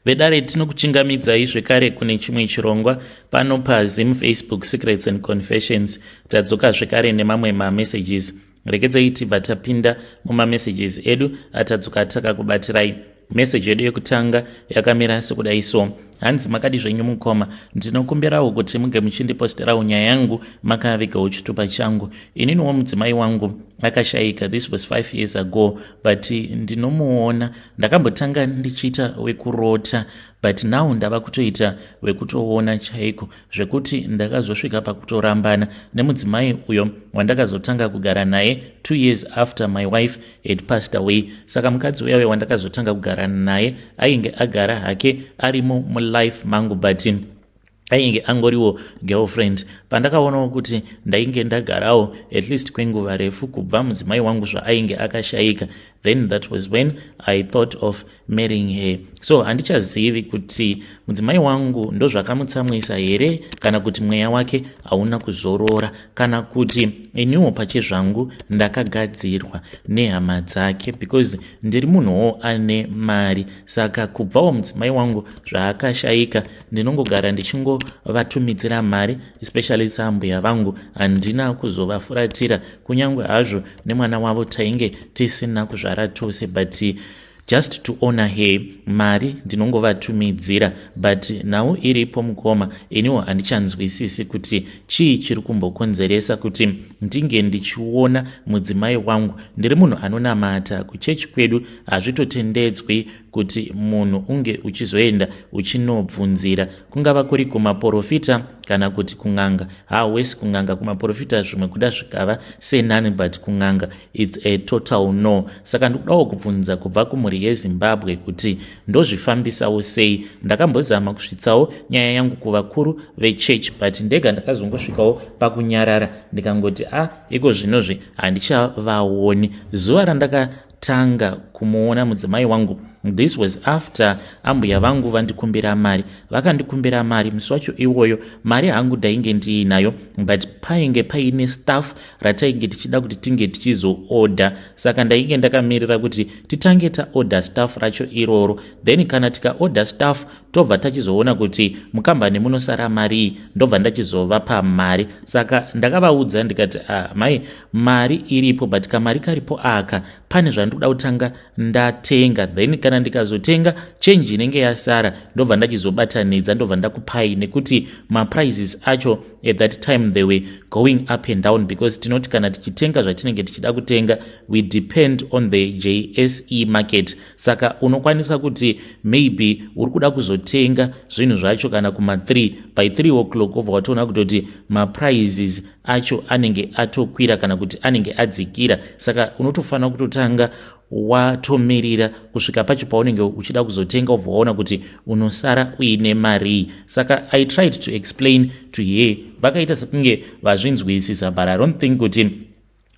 Vedare tinokuchingamidzai zvekare kune chimwe chirongwa pano paZim Facebook Secrets and Confessions. Tadzoka zvekare nemamwe mamessages. Regedzai tibva tapinda mumamessages edu atadzoka takakubatirai. Message yedu yekutanga yakamira sekudai so. Hanzi makadi zvenyu mukoma, ndinokumbirawo kuti munge muchindiposterawo nyaya yangu makavigawo chitupa changu. Ininiwo mudzimai wangu akashayika. This was 5 years ago, but ndinomuona. Ndakambotanga ndichiita wekurota, but now ndava kutoita wekutoona chaiko, zvekuti ndakazosvika pakutorambana nemudzimai uyo wandakazotanga kugara naye 2 years after my wife had passed away. Saka mukadzi uyawe wandakazotanga kugara naye ainge agara hake arimo mulife mangu, but ainge angoriwo girlfriend. Pandakaonawo kuti ndainge ndagarawo at least kwenguva refu kubva mudzimai wangu zvaainge akashayika, then that was when I thought of marrying her. So handichazivi kuti mudzimai wangu ndozvakamutsamwisa here, kana kuti mweya wake hauna kuzorora, kana kuti iniwo pachezvangu ndakagadzirwa nehama dzake, because ndiri munhuwo ane mari. Saka kubvawo mudzimai wangu zvaakashayika ndinongogara ndichingovatumidzira mari, especially sambuya vangu, handina kuzovafuratira kunyange hazvo nemwana wavo tainge tisina kuzvara tose, but just to honor her, mari ndinongovatumidzira. But now iripo mukoma, iniwo handichanzwisisi kuti chii chiri kumbokonzeresa kuti ndinge ndichiona mudzimai wangu. Ndiri munhu anonamata, kuchechi kwedu hazvitotendedzwi kuti munhu unge uchizoenda uchinobvunzira, kungava kuri kumaprofita kana kuti kunganga. Hawesi kunganga, kumaprofita zvimwe kuda zvikava senani, but kunganga it's a total no. Saka ndikudawo kubvunza kubva kumhuri yeZimbabwe kuti ndozvifambisawo sei. Ndakambozama kusvitsawo nyaya yangu kuvakuru vechurch, but ndega ndakazongosvikawo pakunyarara ndikangoti iko zvinozvi handichavaoni. Zuva randakatanga kumuona mudzimai wangu, this was after ambuya vangu vandikumbira mari. Vakandikumbira mari musi wacho iwoyo, mari hangu ndainge ndiinayo, but painge paine staff ratainge tichida kuti tinge tichizoorder. Saka ndainge ndakamirira kuti titange taorder staff racho iroro, then kana tikaorder staff tobva tachizoona kuti mukambani munosara mari, ndobva ndachizovapa mari. Saka ndakavaudza ndikati mai, mari iripo, but kamari karipo aka pane zvandoda kutanga ndatenga, then kana ndikazotenga change inenge yasara ndobva ndachizobatanidza, ndobva ndakupai, nekuti maprizes acho at that time they were going up and down, because tinoti kana tichitenga zvatinenge tichida kutenga we depend on the JSE market. Saka unokwanisa kuti maybe uri kuda kuzotenga zvinhu zvacho kana kuma3 by 3 o'clock obva watoona kutoti maprizes acho anenge atokwira kana kuti anenge adzikira. Saka unotofanira kutotanga watomirira kusvika pacho paunenge uchida kuzotenga obva waona kuti unosara uine mari. Saka I tried to explain to her. Vakaita sekunge vazvinzwisisa, but I don't think kuti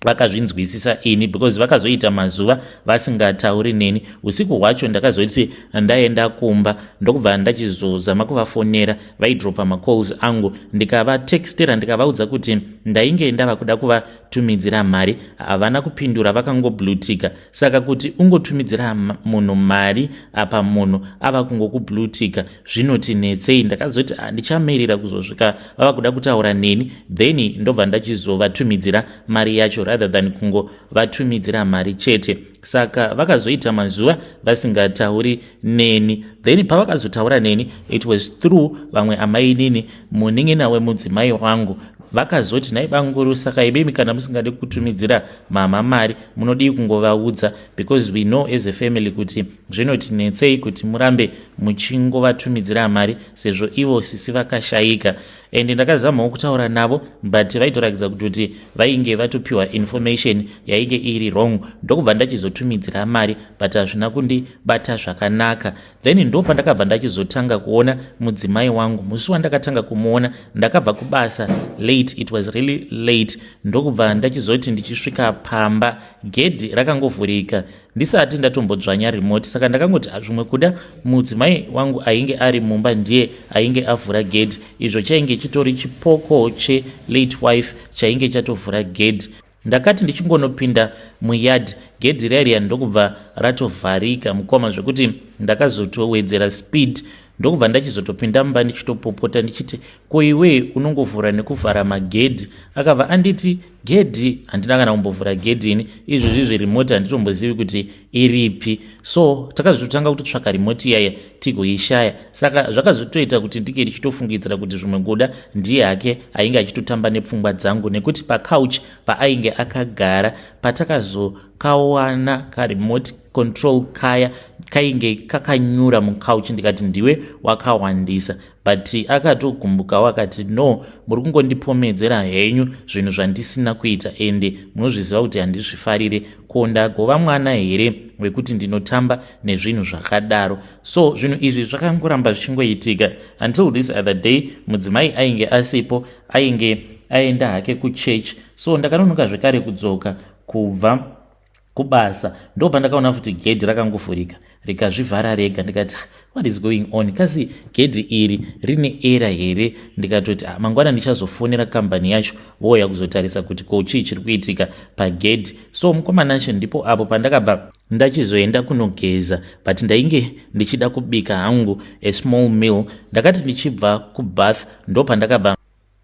vakazvinzwisisa ini, because vakazoita mazuva vasingatauri neni. Usiku hwacho ndakazoti ndaenda kumba, ndokubva ndachizozama kuvafonera, vaidropa macalls angu, ndikavatextera ndikavaudza kuti ndainge ndava kuda kuvatumidzira mari, havana kupindura, vakangoblutika. Saka kuti ungotumidzira munhu mari apa munhu ava kungokublutika zvinotinetsei. Ndakazoti handichamirira kuzosvika vava kuda kutaura neni, then ndobva ndachizovatumidzira mari yacho rather than kungovatumidzira mari chete. Saka vakazoita mazuva vasingatauri neni, then pavakazotaura neni it was through vamwe amai nini, munin'ina wemudzimai wangu. Vakazoti nhai banguru, saka ibemi kana musingade kutumidzira mama mari munodii kungovaudza, because we know as a family kuti zvinotinetsei kuti murambe muchingovatumidzira mari sezvo ivo sisi vakashayika. And ndakazamawo kutaura navo, but vaitoratidza kuti vainge vatopiwa information yainge iri wrong, ndokubva ndachizotumidzira mari, but hazvina kundibata zvakanaka. Then ndo pandakabva ndachizotanga kuona mudzimai wangu. Musi wandakatanga kumuona ndakabva kubasa late, it was really late, ndokubva ndachizoti ndichisvika pamba gedhi rakangovhurika ndisati ndatombodzvanya remote. Saka ndakangoti zvimwe kuda mudzimai wangu ainge ari mumba ndiye ainge avhura gedhi, izvo chainge chitori chipoko che late wife chainge chatovhura gedhi. ndakati ndichingonopinda muyard gedhi riya ndokubva ratovharika mukoma zvekuti ndakazotowedzera speed ndokubva ndachizotopinda mumba ndichitopopota ndichiti ko iwe unongovhura nekuvhara magedhi. akabva anditi gedhi handina kana kumbovhura gedhi ini, izvozvi remote handitombozivi kuti iripi. so takazotanga kutotsvaka remote iyaya tigoishaya. saka zvakazotoita kuti ndike ndichitofungidzira kuti zvimwe nguda ndiye hake ainge achitotamba nepfungwa dzangu, nekuti pacouch paainge akagara patakazokawana karemote control kaya kainge kakanyura mukauch, ndikati ndiwe wakawandisa, but akatogumbukawo akati no, muri kungondipomedzera henyu zvinhu zvandisina kuita, ende munozviziva kuti handizvifarire, ko ndagova mwana here wekuti ndinotamba nezvinhu zvakadaro. so zvinhu izvi zvakangoramba zvichingoitika until this other day. mudzimai ainge asipo, ainge aenda hake kuchurch, so ndakanonoka zvekare kudzoka kubva kubasa, ndobva ndakaona futi gedhi rakangofurika rikazvivhara rega. ndikati what is going on, kasi gedhi iri rine era here? ndikatoti mangwana ndichazofonera kambani yacho vouya kuzotarisa kuti ko chii chiri kuitika pagedhi. so mukomanacho ndipo apo pandakabva ndachizoenda kunogeza, but ndainge ndichida kubika hangu a small meal. ndakati ndichibva kubath ndopandakabva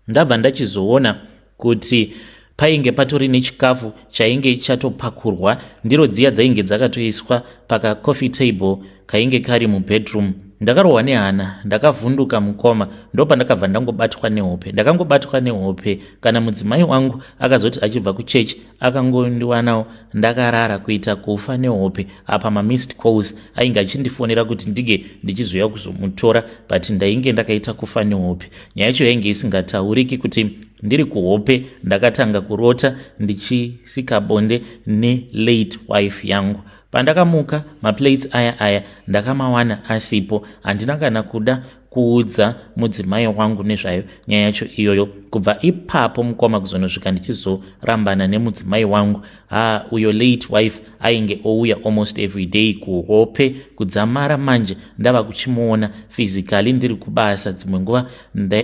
ndabva ndachizoona kuti painge patori nechikafu chainge chatopakurwa, ndiro dziya dzainge dzakatoiswa pakacoffee table kainge kari mubedroom. ndakarohwa nehana, ndakavhunduka mukoma, ndopandakabva ndangobatwa nehope. ndakangobatwa nehope kana mudzimai wangu akazoti achibva kuchechi akangondiwanawo ndakarara kuita kufa nehope. apa mamissed calls ainge achindifonera kuti ndige ndichizoya kuzomutora, but ndainge ndakaita kufa nehope. nyaya yacho yainge isingatauriki kuti ndiri kuhope ndakatanga kurota ndichisika bonde nelate wife yangu. pandakamuka maplates aya ndakamawana asipo. handina kana kuda kuudza mudzimai wangu nezvayo nyaya yacho iyoyo. kubva ipapo mukoma kuzonosvika ndichizorambana nemudzimai wangu, uyo late wife ainge ouya almost every day kuhope. kudzamara manje ndava kuchimuona physically ndiri kubasa, dzimwe nguva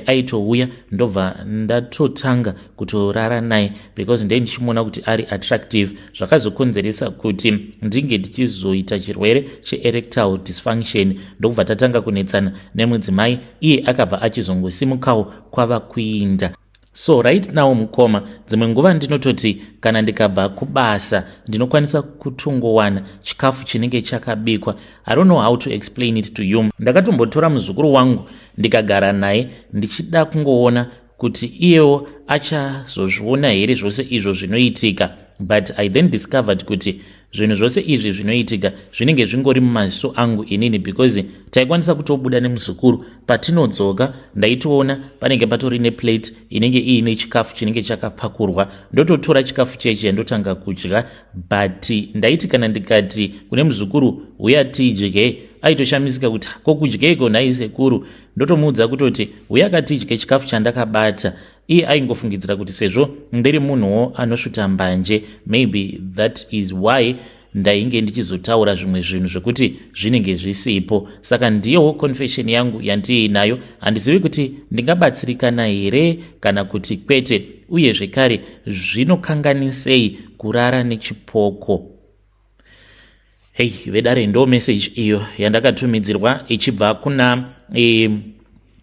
aitouya ndobva ndatotanga kutorara naye because ndee ndichimuona kuti ari attractive. zvakazokonzeresa kuti ndinge ndichizoita chirwere cheerectile dysfunction, ndokubva tatanga kunetsana nemudzimai, iye akabva achizongosimukawo kwava kuinda. so right now mukoma, dzimwe nguva ndinototi kana ndikabva kubasa ndinokwanisa kutongowana chikafu chinenge chakabikwa. I don't know how to explain it to you. ndakatombotora muzukuru wangu ndikagara naye ndichida kungoona kuti iyewo achazozviona here zvose izvo zvinoitika, but I then discovered kuti zvinhu zvose izvi zvinoitika zvinenge zvingori mumaziso angu inini, because taikwanisa kutobuda nemuzukuru. patinodzoka ndaitoona panenge patori neplate inenge iine chikafu chinenge chakapakurwa, ndototora chikafu chechi ndotanga kudya. but ndaiti kana ndikati kune muzukuru uya tidye, aitoshamisika kuti kokudyeko nhai sekuru. ndotomuudza kutoti uya katidye chikafu chandakabata. iye aingofungidzira kuti sezvo ndiri munhuwo anosvuta mbanje, maybe that is why ndainge ndichizotaura zvimwe zvinhu zvekuti zvinenge zvisipo. saka ndiyewo confession yangu yandiinayo. handizivi kuti ndingabatsirikana here kana kuti kwete, uye zvekare zvinokanganisei kurara nechipoko. hei vedare, ndo message iyo yandakatumidzirwa ichibva kuna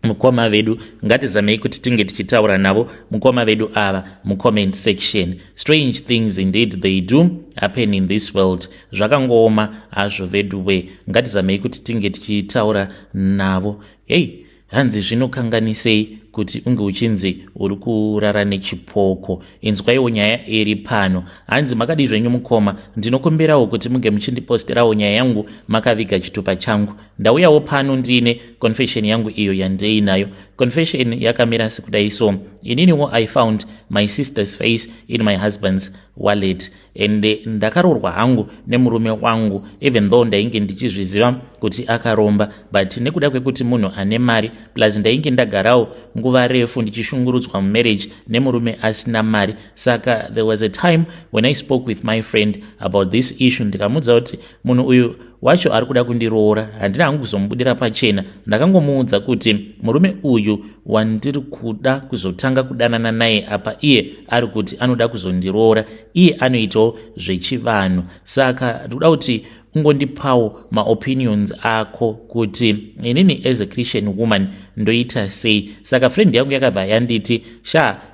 mukoma vedu. ngatizamei kuti tinge tichitaura navo mukoma vedu ava mucomment section. strange things indeed they do happen in this world. zvakangooma hazvo vedu we, ngatizamei kuti tinge tichitaura navo. hei hanzi zvinokanganisei kuti unge uchinzi uri kurara nechipoko. inzwaiwo nyaya iri pano. hanzi makadi zvenyu mukoma, ndinokumbirawo kuti munge muchindiposterawo nyaya yangu makaviga chitupa changu. ndauyawo pano ndine confession yangu iyo yandeinayo. confession yakamira sekudai so: ininiwo I found my sister's face in my husband's wallet, and ndakarorwa hangu nemurume wangu, even though ndainge ndichizviziva kuti akaromba, but nekuda kwekuti munhu ane mari plus ndainge ndagarawo nguva refu ndichishungurudzwa mumarriage nemurume asina mari. saka there was a time when I spoke with my friend about this issue. ndikamuudza kuti munhu uyu wacho ari kuda kundiroora, handina hangu kuzomubudira pachena. Ndakangomuudza kuti murume uyu wandiri kuda kuzotanga kudanana naye apa iye ari kuti anoda kuzondiroora, iye anoitawo zvechivanhu. Saka ndikuda kuti ungondipawo maopinions ako kuti inini as a Christian woman ndoita sei. Saka friend yangu yakabva yanditi,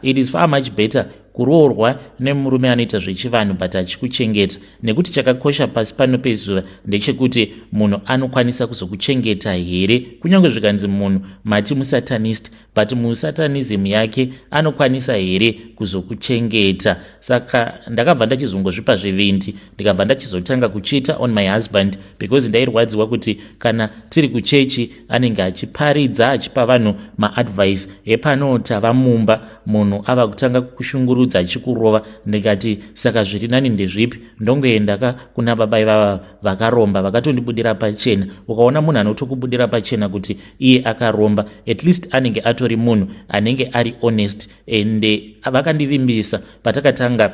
it is far much better kuroorwa nemurume anoita zvechivanhu but achikuchengeta, nekuti chakakosha pasi pano pezuva ndechekuti munhu anokwanisa kuzokuchengeta here. Kunyange zvikanzi munhu mati musatanist, but musatanism yake anokwanisa here kuzokuchengeta. Saka ndakabva ndachizongozvipa zvivindi, ndikabva ndachizotanga kuchita on my husband, because ndairwadziwa kuti kana tiri kuchechi anenge achiparidza achipa vanhu maadvice, hepano tava mumba munhu ava kutanga kushungurudza achikurova. Ndikati saka zviri nani ndezvipi? Ndongoenda kuna baba ivava vakaromba vakatondibudira pachena. Ukaona munhu anotokubudira pachena kuti iye akaromba, at least anenge atori munhu anenge ari honest. Ende vakandivimbisa patakatanga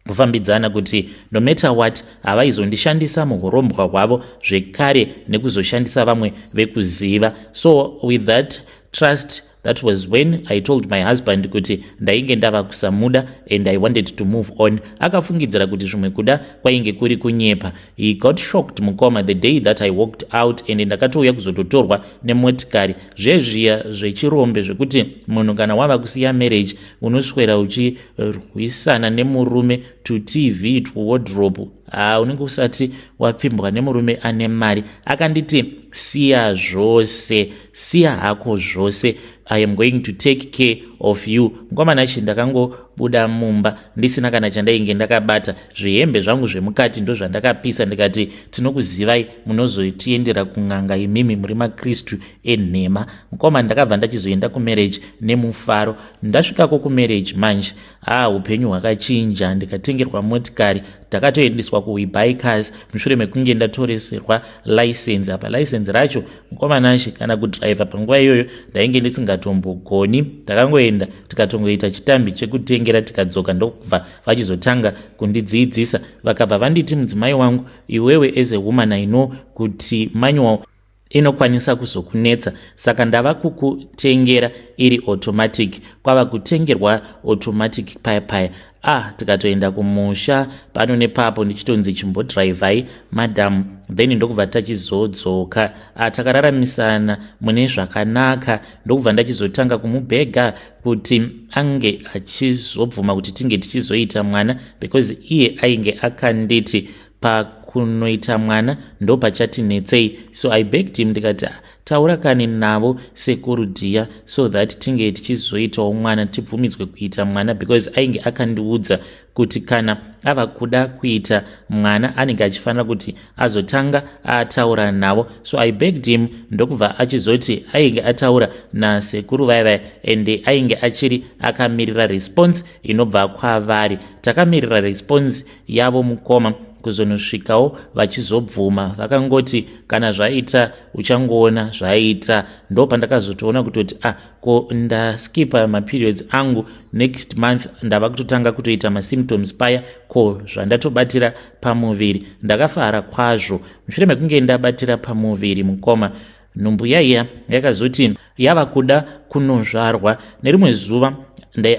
kufambidzana kuti no matter what havaizondishandisa mukurombwa kwavo zvekare nekuzoshandisa vamwe vekuziva. So with that trust, that was when I told my husband kuti ndainge ndava kusamuda and I wanted to move on. Akafungidzira kuti zvimwe kuda kwainge kuri kunyepa. He got shocked mukoma the day that I walked out, and ndakatouya kuzototorwa nemotikari. Zvezviya zvechirombe zvekuti munhu kana wava kusiya marriage unoswera uchirwisana nemurume to TV to wardrobe. Unenge usati wapfimbwa nemurume ane mari. Akanditi siya zvose, siya hako zvose, I am going to take care of you. Ngoma nachi ndakangobuda mumba ndisina kana chandainge ndakabata, zvihembe zvangu zvemukati ndo zvandakapisa. Ndikati tinokuzivai munozotiendera kung'anga, imimi muri maKristu enhema. Ngoma ndakabva ndachizoenda kumarriage nemufaro. Ndasvikako kumarriage manje upenyu hwakachinja. Ndikatengerwa motikari, takatoendeswa kuWebikers mushure mekunge ndatoreserwa license. Apa license racho ngoma nashi kana kudriver panguva iyoyo ndainge ndisingatombogoni. Takangoenda tikatongoita chitambi chekutengera tikadzoka, ndokubva vachizotanga kundidzidzisa. Vakabva vanditi, mudzimai wangu, iwewe as a woman I know kuti manual inokwanisa kuzokunetsa, saka ndava kukutengera iri automatic. Kwava kutengerwa automatic paya. Tikatoenda kumusha pano nepapo ndichitonzi chimbodrivai madam, then ndokubva tachizodzoka. Takararamisana mune zvakanaka. Ndokubva ndachizotanga kumubhega kuti ange achizobvuma kuti tinge tichizoita mwana, because iye ainge akanditi pakunoita mwana ndo pachatinetsei. So I begged him, ndikati taura kani navo sekurudiya so that tinge tichizoitawo mwana, tibvumidzwe kuita mwana, because ainge akandiudza kuti kana ava kuda kuita mwana anenge achifanira kuti azotanga ataura navo. So I begged him, ndokubva achizoti ainge ataura nasekuru vaya ende ainge achiri akamirira response inobva kwavari. Takamirira response yavo mukoma kuzonosvikawo vachizobvuma. Vakangoti kana zvaita uchangoona zvaita. Ndo pandakazotoona kutoti ko ndaskipa maperiods angu, next month ndava kutotanga kutoita masymptoms paya, ko zvandatobatira pamuviri. Ndakafara kwazvo. Mushure mekunge ndabatira pamuviri mukoma, nhumbu yaiya yakazoti yava kuda kunozvarwa. Nerimwe zuva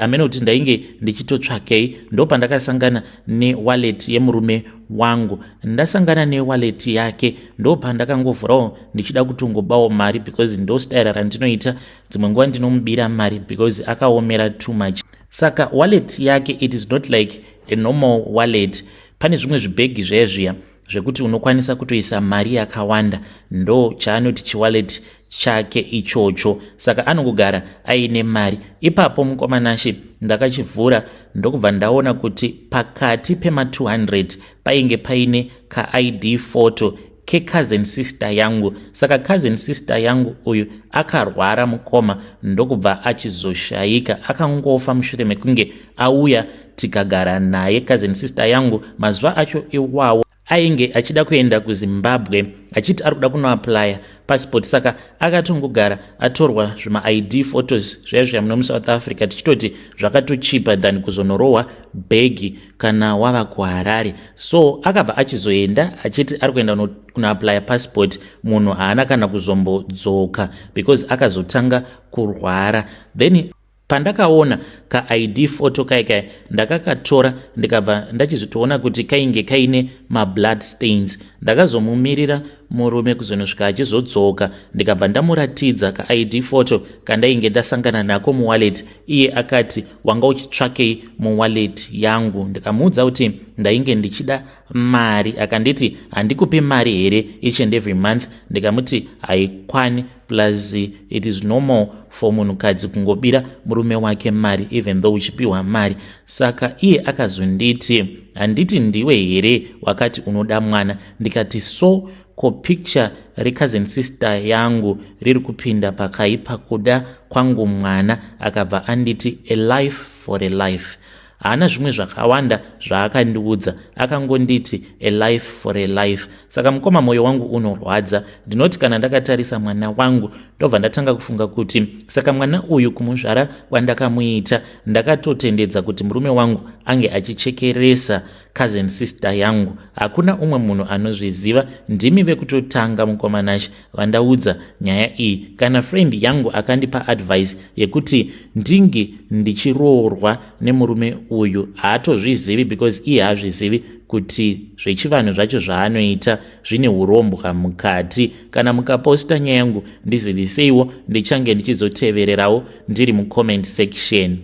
amene kuti ndainge ndichitotsvakei, ndo pandakasangana newallet yemurume wangu. Ndasangana newallet yake, ndo pandakangovhurawo ndichida kutongobawo mari, because ndo style randinoita. Dzimwe nguva ndinomubira mari because akaomera too much. Saka wallet yake, it is not like a normal wallet. Pane zvimwe zvibhegi zvezviya zvekuti unokwanisa kutoisa mari yakawanda, ndo chaanoti chiwallet chake ichocho. Saka anongogara aine mari. Ipapo mukomanashi ndakachivhura, ndokubva ndaona kuti pakati pema 200 painge paine ka ID photo ke cousin sister yangu. Saka cousin sister yangu uyu akarwara mukoma, ndokubva achizoshaika, akangofa mushure mekunge auya tikagara naye. Cousin sister yangu mazuva acho iwawo ainge achida kuenda kuZimbabwe achiti ari kuda kunoaplya passport, saka akatongogara atorwa zvima-ID photos zviya muno muSouth Africa, tichitoti zvakatochipa than kuzonorohwa bhegi kana wava kuHarare. So akabva achizoenda achiti ari kuenda kunoaplya passport, munhu haana kana kuzombodzoka because akazotanga kurwara. Then pandakaona ka-ID photo kaikai ndakakatora ndikabva ndachizotoona kuti kainge kaine ma-blood stains. Ndakazomumirira murume kuzonosvika achizodzoka, ndikabva ndamuratidza ka-ID photo kandainge ndasangana nako muwallet. Iye akati wanga uchitsvakei muwallet yangu? Ndikamuudza kuti ndainge ndichida mari. Akanditi handikupi mari here each and every month? Ndikamuti haikwani, plus it is normal for munhukadzi kungobira murume wake mari even though uchipiwa mari. Saka iye akazonditi handiti ndiwe here wakati unoda mwana? Ndikati so ko picture recousin sister yangu riri kupinda pakaipa kuda kwangu mwana. Akabva anditi a life for a life. Haana zvimwe zvakawanda zvaakandiudza, akangonditi a life for a life. Saka mukoma moyo wangu unorwadza. Ndinoti kana ndakatarisa mwana wangu ndobva ndatanga kufunga kuti saka mwana uyu kumuzvara kwandakamuita ndakatotendedza kuti murume wangu ange achichekeresa cousin sister yangu. Hakuna umwe munhu anozviziva, ndimi vekutotanga mukomanashi vandaudza nyaya iyi. Kana friend yangu akandipa advice yekuti ndinge ndichiroorwa nemurume uyu, haatozvizivi because iye haazvizivi kuti zvechivanhu zvacho zvaanoita zvine urombwa mukati. Kana mukaposta nyaya yangu ndiziviseiwo, ndichange ndichizotevererawo ndiri mucomment section.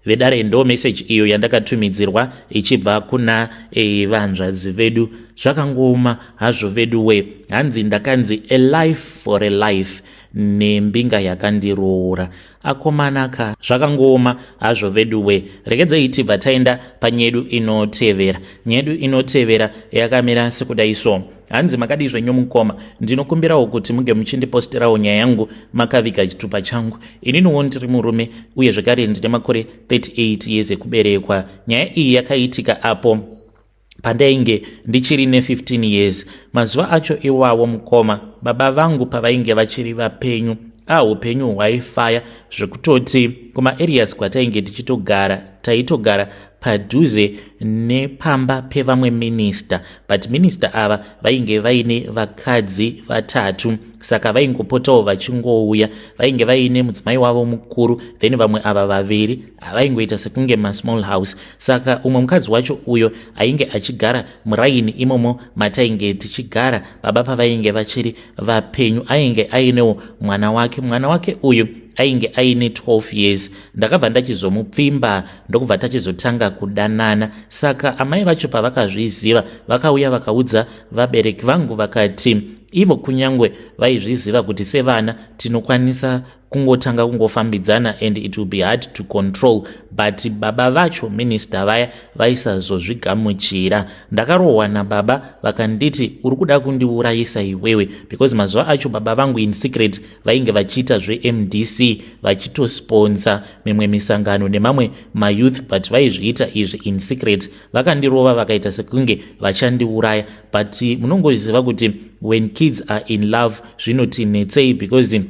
Vedare ndo message iyo yandakatumidzirwa ichibva kuna vanzvadzi vedu. Zvakangoma hazvo vedu we, hanzi ndakanzi a life for a life nembinga yakandiroora. Akomanaka zvakangoma hazvo vedu we. Regedzai tibva taenda panyedu inotevera. Nyedu inotevera yakamira sekudai so. Hanzi makadi zvenyu mukoma, ndinokumbirawo kuti muge muchindiposterawo nyaya yangu makaviga chitupa changu. Ininiwo ndiri murume uye zvekare ndine makore 38 years ekuberekwa. Nyaya iyi yakaitika apo pandainge ndichiri ne15 years. Mazuva acho iwawo mukoma, baba vangu pavainge vachiri vapenyu, upenyu hwaifaya zvekutoti kuma-areas kwatainge taitogara padhuze nepamba pevamwe minista, but minista ava vainge vaine vakadzi vatatu, saka vaingopotawo vachingouya. Vainge vaine mudzimai wavo mukuru, then vamwe ava vaviri vaingoita sekunge masmall house. Saka umwe mukadzi wacho uyo ainge achigara muraini imomo matainge tichigara baba pavainge vachiri vapenyu. Ainge ainewo mwana wake uyu ainge aine 12 years. Ndakabva ndachizomupfimba ndokubva tachizotanga kudanana. Saka amai vacho pavakazviziva vakauya vakaudza vabereki vangu vakati ivo kunyangwe vaizviziva kuti sevana tinokwanisa kungotanga kungofambidzana and it will be hard to control, but baba vacho minista vaya vaisazozvigamuchira. Ndakarohwa nababa vakanditi uri kuda kundiurayisa iwewe, because mazuva acho baba vangu in secret vainge vachiita zveMDC vachitosponsa mimwe misangano nemamwe mayouth, but vaizviita izvi in secret. Vakandirova vakaita sekunge vachandiuraya, but munongoziva kuti when kids are in love zvinotinetsei, because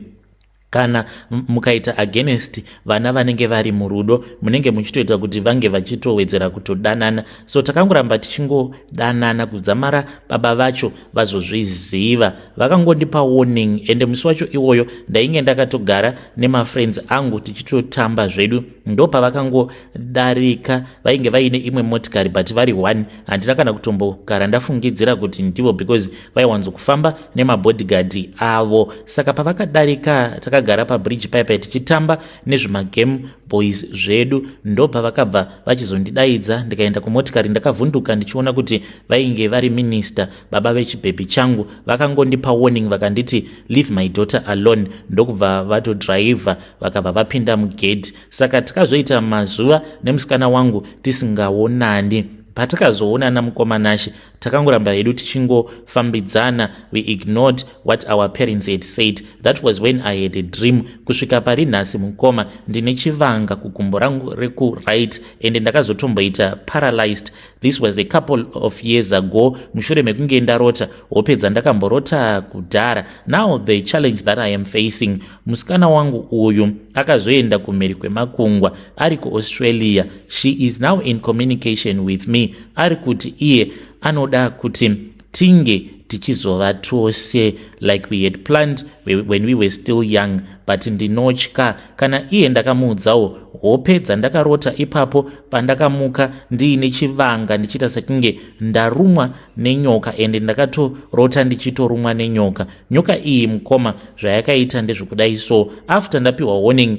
kana mukaita against vana vanenge vari murudo munenge muchitoita kuti vange vachitowedzera kutodanana. So takangoramba tichingodanana kudzamara baba vacho vazozviziva. Vakangondipa warning, ende musi wacho iwoyo ndainge ndakatogara nemafriends angu tichitotamba zvedu. Ndo pavakangodarika vainge vaine imwe motikari but vari one. Handina kana kutombogara ndafungidzira kuti ndivo because vaiwanzokufamba nemabodyguard avo. Saka pavakadarika takagara pabridge paipai tichitamba nezvimagame boys zvedu. Ndo pavakabva vachizondidaidza ndikaenda kumotikari. Ndakavhunduka ndichiona kuti vainge vari minista baba vechibhebi changu. Vakangondipa warning vakanditi leave my daughter alone. Ndokubva vatodriver vakabva vapinda mugate. Saka takazoita mazuva nemusikana wangu tisingaonani. patakazoonana mukoma Nashe takangoramba hedu tichingofambidzana. We ignored what our parents had said. That was when I had a dream. Kusvika pari nhasi mukoma ndine chivanga kugumbo rangu reku-right ende ndakazotomboita paralyzed. This was a couple of years ago. Mushure mekunge ndarota wopedza ndakamborota kudhara. Now the challenge that I am facing, musikana wangu uyu akazoenda kumhiri kwemakungwa ari kuAustralia. She is now in communication with me. Ari kuti iye anoda kuti tinge tichizova tose like we had planned when we were still young, but ndinotya kana iye ndakamuudzawo hope dzandakarota ipapo pandakamuka ndiine chivanga ndichita sekunge ndarumwa nenyoka, ende ndakatorota ndichitorumwa nenyoka. Nyoka iyi mukoma zvayakaita ndezvekudai. So after ndapiwa warning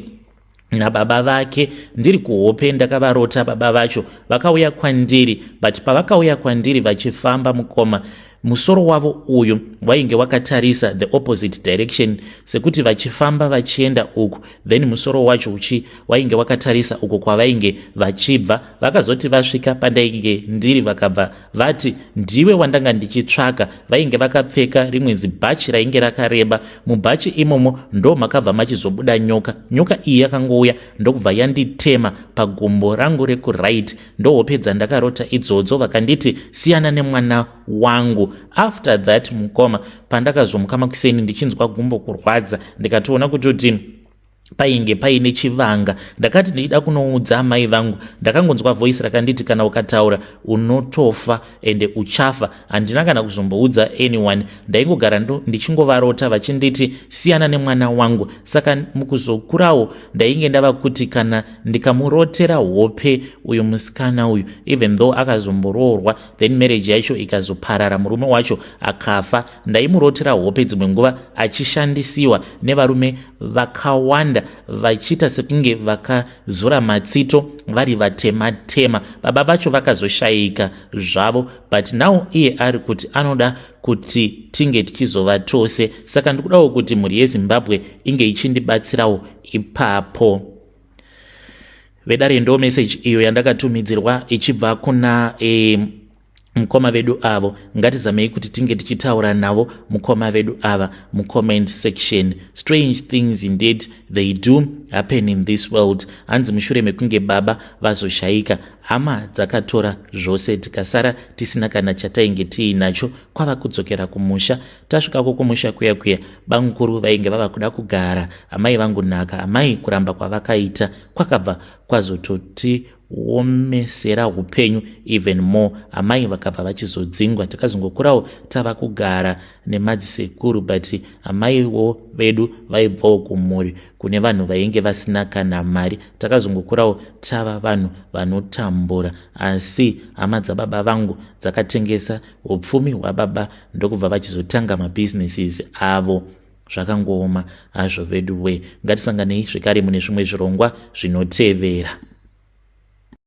nababa vake ndiri kuhope ndakavarota, baba vacho vakauya kwandiri, but pavakauya kwandiri vachifamba mukoma, musoro wavo uyu wainge wakatarisa the opposite direction, sekuti vachifamba vachienda uku, then musoro wacho wainge wakatarisa uku kwavainge vachibva. Vakazoti vasvika pandainge ndiri vakabva vati ndiwe wandanga ndichitsvaka. Vainge vakapfeka rimwe zibhachi rainge rakareba. Mubhachi imomo ndo makabva machizobuda nyoka. Nyoka iyi yakangouya ndokubva yanditema pagumbo rangu reku-right. Ndo hope dzandakarota idzodzo. Vakanditi siyana nemwana wangu. After that mukoma pandakazomuka makuseni ndichinzwa gumbo kurwadza, ndikatoona kutoti painge paine chivanga. Ndakati ndichida kunoudza mai vangu. Ndakangonzwa voice rakanditi kana ukataura unotofa ende uchafa. Handina kana kuzomboudza anyone. Ndaingogara ndichingovarota vachinditi siyana nemwana wangu. Saka mukuzokurawo ndainge ndava kuti kana ndikamurotera hope uyu musikana uyu, even though akazomboroorwa then marriage yacho ikazoparara, murume wacho akafa, ndaimurotera hope dzimwe nguva achishandisiwa nevarume vakawanda vachiita sekunge vakazora matsito vari vatema-tema. Baba vacho vakazoshayika zvavo, but now iye ari kuti anoda kuti tinge tichizova tose. Saka ndikudawo kuti mhuri yeZimbabwe inge ichindibatsirawo ipapo. Vedare ndo message iyo yandakatumidzirwa ichibva kuna mukoma vedu avo. Ngatizamei kuti tinge tichitaura navo mukoma vedu ava mucomment section. Strange things indeed they do happen in this world. Hanzi mushure mekunge baba vazoshayika, hama dzakatora zvose, tikasara tisina kana chatainge tiinacho. Kwava kudzokera kumusha. Tasvikako kumusha kuya bangukuru vainge vava kuda kugara, amai vangu nhaka, amai kuramba kwavakaita kwakabva kwazototi omesera upenyu even more. Amai vakabva vachizodzingwa. Takazongokurawo tava kugara nemadzisekuru, but amaiwo vedu vaibvawo kumhuri kune vanhu vainge vasina kana mari. Takazongokurawo tava vanhu vanotambura, asi hama dzababa vangu dzakatengesa upfumi hwababa ndokubva vachizotanga mabusinesses avo. Zvakangooma hazvo vedu we. Ngatisanganei zvekare mune zvimwe zvirongwa zvinotevera.